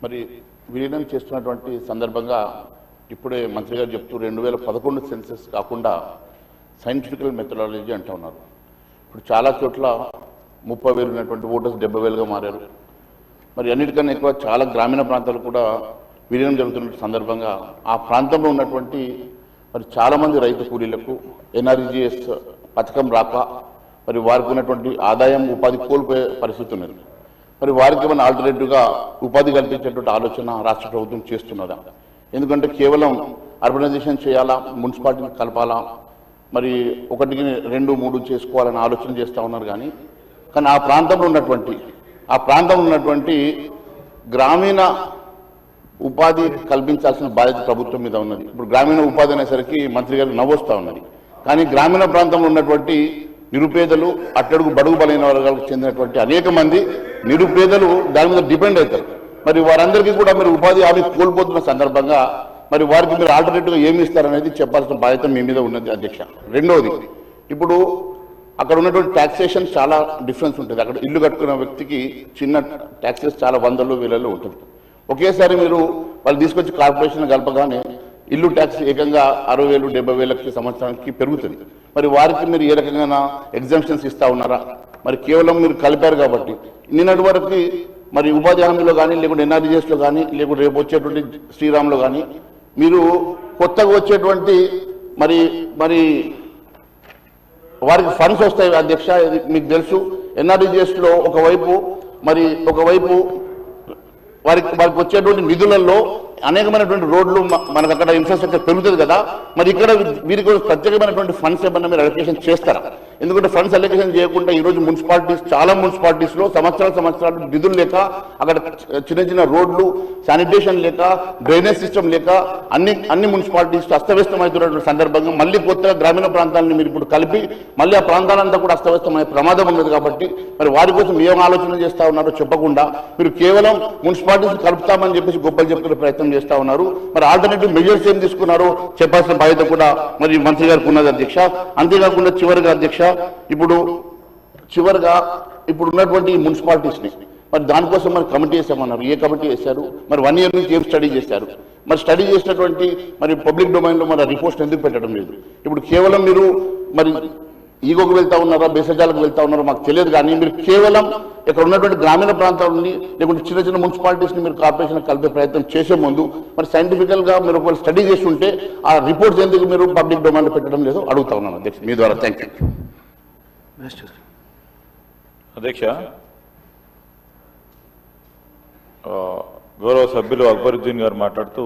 మరి విలీనం చేస్తున్నటువంటి సందర్భంగా ఇప్పుడే మంత్రి గారు చెప్తూ 2011 సెన్సెస్ కాకుండా సైంటిఫికల్ మెథడాలజీ అంటూ ఉన్నారు. ఇప్పుడు చాలా చోట్ల 30,000 ఉన్నటువంటి ఓటర్స్ 70,000గా మారారు. మరి అన్నిటికన్నా ఎక్కువ చాలా గ్రామీణ ప్రాంతాలు కూడా విలీనం జరుగుతున్న సందర్భంగా ఆ ప్రాంతంలో ఉన్నటువంటి మరి చాలామంది రైతు కూలీలకు ఎన్ఆర్జీఎస్ పథకం రాక మరి వారికి ఉన్నటువంటి ఆదాయం ఉపాధి కోల్పోయే పరిస్థితి ఉన్నది. మరి వారికి ఏమైనా ఆల్టర్నేటివ్గా ఉపాధి కల్పించేటువంటి ఆలోచన రాష్ట్ర ప్రభుత్వం చేస్తున్నదా? ఎందుకంటే కేవలం అర్బనైజేషన్ చేయాలా, మున్సిపాలిటీని కలపాలా, మరి 1, 2, 3 చేసుకోవాలని ఆలోచన చేస్తూ ఉన్నారు. కానీ ఆ ప్రాంతంలో ఉన్నటువంటి గ్రామీణ ఉపాధి కల్పించాల్సిన బాధ్యత ప్రభుత్వం మీద ఉన్నది. ఇప్పుడు గ్రామీణ ఉపాధి అనేసరికి మంత్రి గారికి నవ్వొస్తూ ఉన్నది. కానీ గ్రామీణ ప్రాంతంలో ఉన్నటువంటి నిరుపేదలు, అట్టడుగు బడుగు బలైన వర్గాలకు చెందినటువంటి అనేక మంది నిరుపేదలు దాని మీద డిపెండ్ అవుతారు. మరి వారందరికీ కూడా మీరు ఉపాధి హామీ కోల్పోతున్న సందర్భంగా మరి వారికి మీరు ఆల్టర్నేటివ్గా ఏమి ఇస్తారనేది చెప్పాల్సిన బాధ్యత మీ మీద ఉన్నది అధ్యక్ష. రెండవది, ఇప్పుడు అక్కడ ఉన్నటువంటి ట్యాక్సేషన్ చాలా డిఫరెన్స్ ఉంటుంది. అక్కడ ఇల్లు కట్టుకున్న వ్యక్తికి చిన్న ట్యాక్సెస్ చాలా 100,000, 1,000 ఉంటుంది. ఒకేసారి మీరు వాళ్ళు తీసుకొచ్చి కార్పొరేషన్ కలపగానే ఇల్లు ట్యాక్స్ ఏకంగా 60,000, 70,000 సంవత్సరానికి పెరుగుతుంది. మరి వారికి మీరు ఏ రకంగా ఎగ్జామ్షన్స్ ఇస్తా ఉన్నారా? మరి కేవలం మీరు కలిపారు కాబట్టి నిన్నటి వరకు మరి ఉపాధి హామీలో కానీ, లేకుంటే ఎన్ఆర్జీఎస్లో కానీ, లేకుంటే రేపు వచ్చేటువంటి శ్రీరామ్లో కానీ మీరు కొత్తగా వచ్చేటువంటి మరి వారికి ఫండ్స్ వస్తాయి అధ్యక్ష. ఇది మీకు తెలుసు. ఎన్ఆర్జీఎస్లో ఒకవైపు వారికి వచ్చేటువంటి నిధులలో అనేకమైనటువంటి రోడ్లు మనకు అక్కడ ఇన్ఫ్రాస్ట్రక్చర్ పెరుగుతుంది కదా. మరి ఇక్కడ వీరికి ప్రత్యేకమైనటువంటి ఫండ్స్ ఏమన్నా మీరు అలొకేషన్ చేస్తారా? ఎందుకంటే ఫండ్స్ అలొకేషన్ చేయకుండా ఈరోజు చాలా మున్సిపాలిటీస్లో సంవత్సరాలు నిధులు లేక, అక్కడ చిన్న రోడ్లు, శానిటేషన్ లేక, డ్రైనేజ్ సిస్టమ్ లేక అన్ని మున్సిపాలిటీస్ అస్తవ్యస్తమవుతున్నటువంటి సందర్భంగా మళ్ళీ కొత్తగా గ్రామీణ ప్రాంతాలను మీరు ఇప్పుడు కలిపి మళ్ళీ ఆ ప్రాంతాలంతా కూడా అస్తవ్యస్తమయ్యే ప్రమాదం ఉన్నది. కాబట్టి మరి వారి కోసం ఏం ఆలోచన చేస్తా ఉన్నారో చెప్పకుండా మీరు కేవలం మున్సిపాలిటీస్ కలుపుతామని చెప్పేసి గొప్పలు చెప్తున్న ప్రయత్నం చేస్తా ఉన్నారు. మరి ఆల్టర్నేటివ్ మెజర్స్ ఏం తీసుకున్నారో చెప్పాల్సిన బాధ్యత కూడా మరి మంత్రి గారికి ఉన్నది అధ్యక్ష. అంతేకాకుండా చివరిగా అధ్యక్ష, ఇప్పుడు ఉన్నటువంటి మున్సిపాలిటీస్ని మరి దానికోసం మరి కమిటీ వేసామన్నారు. ఏ కమిటీ వేశారు? మరి 1 year నుంచి ఏం స్టడీ చేశారు? మరి స్టడీ చేసినటువంటి మరి పబ్లిక్ డొమైన్లో మరి రిపోర్ట్స్ ఎందుకు పెట్టడం లేదు? ఇప్పుడు కేవలం మీరు మరి ఈగోకు వెళ్తా ఉన్నారా, బేసజాలకు వెళ్తా ఉన్నారో మాకు తెలియదు. కానీ మీరు కేవలం ఇక్కడ ఉన్నటువంటి గ్రామీణ ప్రాంతాలని, లేకుంటే చిన్న మున్సిపాలిటీస్ని మీరు కార్పొరేషన్ కలిపే ప్రయత్నం చేసే ముందు మరి సైంటిఫికల్గా మీరు ఒకవేళ స్టడీ చేసి ఉంటే ఆ రిపోర్ట్స్ ఎందుకు మీరు పబ్లిక్ డొమైన్లో పెట్టడం లేదో అడుగుతా ఉన్నాను అధ్యక్ష మీ ద్వారా. థ్యాంక్ యూ అధ్యక్ష. గౌరవ సభ్యులు అక్బరుద్దీన్ గారు మాట్లాడుతూ